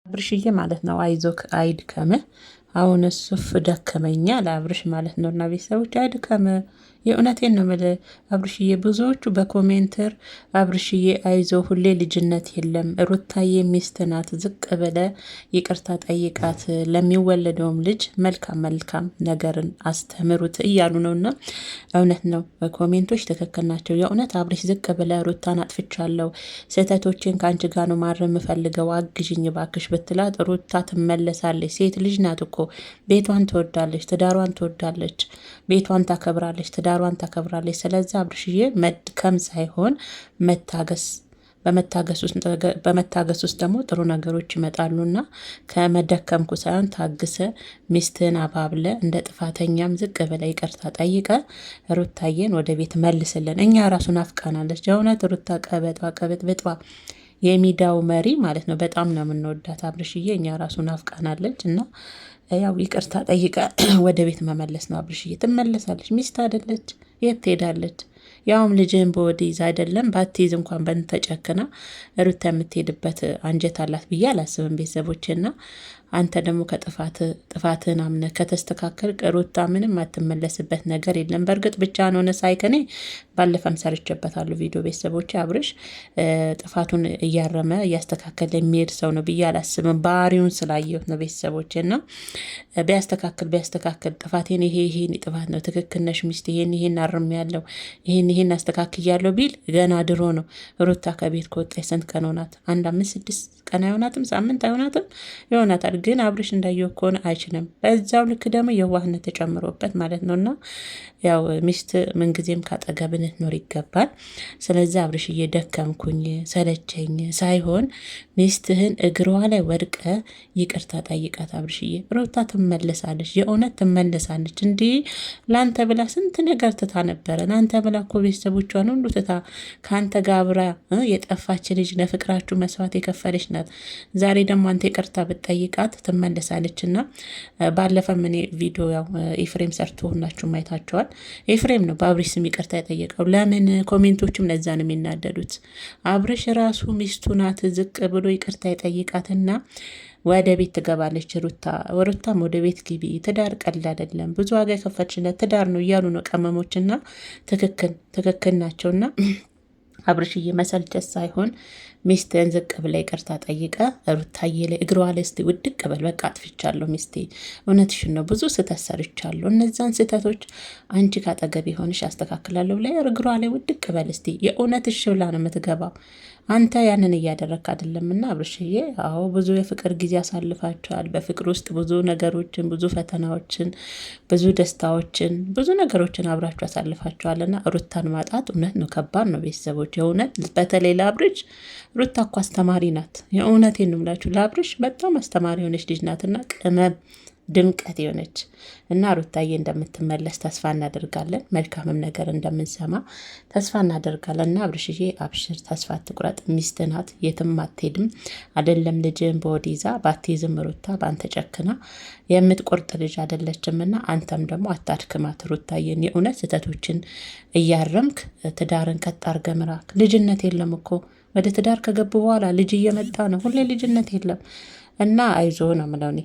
አብርሽዬ ማለት ነው አይዞክ አይድከምህ። አሁን እሱፍ ደከመኛ ለአብርሽ ማለት ነው። እና ቤተሰቦች አይድከምህ። የእውነቴን ነው የምልህ አብርሽዬ። ብዙዎቹ በኮሜንተር አብርሽዬ አይዞ ሁሌ ልጅነት የለም ሩታዬ ሚስት ናት፣ ዝቅ ብለ ይቅርታ ጠይቃት፣ ለሚወለደውም ልጅ መልካም መልካም ነገርን አስተምሩት እያሉ ነውና እውነት ነው። ኮሜንቶች ትክክል ናቸው። የእውነት አብርሽ ዝቅ ብለ ሩታን አጥፍቻለሁ፣ ስህተቶችን ከአንቺ ጋር ነው ማረም የምፈልገው፣ አግዥኝ ባክሽ ብትላት ሩታ ትመለሳለች። ሴት ልጅ ናት እኮ ቤቷን ትወዳለች፣ ትዳሯን ትወዳለች፣ ቤቷን ታከብራለች፣ ትዳሯን ታከብራለች። ስለዚህ አብርሽዬ መድከም ሳይሆን መታገስ፣ በመታገስ ውስጥ ደግሞ ጥሩ ነገሮች ይመጣሉና ከመደከምኩ ሳይሆን ታግሰ ሚስትህን አባብለ እንደ ጥፋተኛም ዝቅ ብለ ይቅርታ ጠይቀ ሩታዬን ወደ ቤት መልስልን። እኛ ራሱን አፍቃናለች። የእውነት ሩታ ቀበጧ ቀበጥ በጥዋ የሚዲያው መሪ ማለት ነው። በጣም ነው የምንወዳት አብርሽዬ። እኛ ራሱን አፍቃናለች እና ያው ይቅርታ ጠይቀ ወደ ቤት መመለስ ነው። አብርሽዬ ትመለሳለች። ሚስት አይደለች? የት ትሄዳለች? ያውም ልጅህን በወዲዝ አይደለም ባትይዝ እንኳን በንተጨክና ሩታ የምትሄድበት አንጀት አላት ብዬ አላስብም ቤተሰቦችና አንተ ደግሞ ጥፋትህን አምነህ ከተስተካከል ሩታ ምንም አትመለስበት ነገር የለም። በእርግጥ ብቻህን ሆነ ሳይከኔ ባለፈም ሰርቼበታለሁ ቪዲዮ ቤተሰቦች። አብርሽ ጥፋቱን እያረመ እያስተካከለ የሚሄድ ሰው ነው ብዬ አላስብም። ባህሪውን ስላየሁት ነው ቤተሰቦች እና ቢያስተካክል ጥፋቴን ይሄን ጥፋት ነው፣ ትክክል ነሽ ሚስት፣ ይሄን አርም ያለው ይሄን አስተካክያለሁ ቢል ገና ድሮ ነው። ሩታ ከቤት ከወጣች ስንት ቀን ሆናት? 1 5 6 ቀን አይሆናትም፣ ሳምንት አይሆናትም ይሆናታል። ግን አብርሽ እንዳየው ከሆነ አይችልም። በዛው ልክ ደግሞ የዋህነት ተጨምሮበት ማለት ነውና ያው ሚስት ምንጊዜም ካጠገብህ ልትኖር ይገባል። ስለዚህ አብርሽ እየደከምኩኝ ሰለቸኝ ሳይሆን ሚስትህን እግሯ ላይ ወድቀ ይቅርታ ጠይቃት። አብርሽዬ ሩታ ትመለሳለች፣ የእውነት ትመለሳለች። እንዲህ ለአንተ ብላ ስንት ነገር ትታ ነበረ። ለአንተ ብላ እኮ ቤተሰቦቿን ሁሉ ትታ ከአንተ ጋር አብራ የጠፋች ልጅ ለፍቅራችሁ መስዋዕት የከፈለች ናት። ዛሬ ደግሞ አንተ ይቅርታ ብትጠይቃት ትመለሳለች። እና ባለፈም እኔ ቪዲዮ ያው ኤፍሬም ሰርቶ ሁላችሁ ማየታቸዋል። ኤፍሬም ነው በአብርሽ ስም ይቅርታ የጠየቀው። ለምን ኮሜንቶችም ለዛ ነው የሚናደዱት። አብርሽ ራሱ ሚስቱ ናት ዝቅ ብሎ ይቅርታ የጠይቃትና ወደ ቤት ትገባለች። ሩታም ወደ ቤት ግቢ፣ ትዳር ቀላል አይደለም፣ ብዙ ዋጋ የከፈልሽለት ትዳር ነው እያሉ ነው ቀመሞችና ትክክል ናቸውና አብርሽዬ መሰልቸት ሳይሆን ሚስትህን ዝቅ ብላ ይቅርታ ጠይቀ ሩታዬ ላይ እግሯ ላይ እስቲ ውድቅ በል። በቃ አጥፍቻለሁ ሚስቴ፣ እውነትሽን ነው፣ ብዙ ስህተት ሰርቻለሁ። እነዛን ስህተቶች አንቺ ካጠገብ የሆንሽ አስተካክላለሁ ብላ እግሯ ላይ ውድቅ በል እስቲ። የእውነትሽ ብላ ነው የምትገባው። አንተ ያንን እያደረክ አይደለምና አብርሽዬ። አዎ ብዙ የፍቅር ጊዜ አሳልፋችኋል። በፍቅር ውስጥ ብዙ ነገሮችን፣ ብዙ ፈተናዎችን፣ ብዙ ደስታዎችን፣ ብዙ ነገሮችን አብራችሁ አሳልፋችኋልና ሩታን ማጣት እውነት ነው ከባድ ነው ቤተሰቦች። የእውነት በተለይ ለአብርሽ ሩታ እኮ አስተማሪ ናት። የእውነቴን ነው የምላችሁ ለአብርሽ በጣም አስተማሪ የሆነች ልጅ ናትና ቅመም ድምቀት የሆነች እና ሩታዬ እንደምትመለስ ተስፋ እናደርጋለን። መልካምም ነገር እንደምንሰማ ተስፋ እናደርጋለን። እና አብርሽዬ አብሽር፣ ተስፋ አትቁረጥ። ሚስት ናት፣ የትም አትሄድም። አይደለም ልጅን በወዲህ ይዛ ባትይዝም ሩታ በአንተ ጨክና የምትቆርጥ ልጅ አይደለችም። እና አንተም ደግሞ አታድክማት ሩታዬን። የእውነት ስህተቶችን እያረምክ ትዳርን ቀጥ አድርገህ ምራክ። ልጅነት የለም እኮ ወደ ትዳር ከገቡ በኋላ ልጅ እየመጣ ነው። ሁሌ ልጅነት የለም እና አይዞህ ነው የምለው እኔ።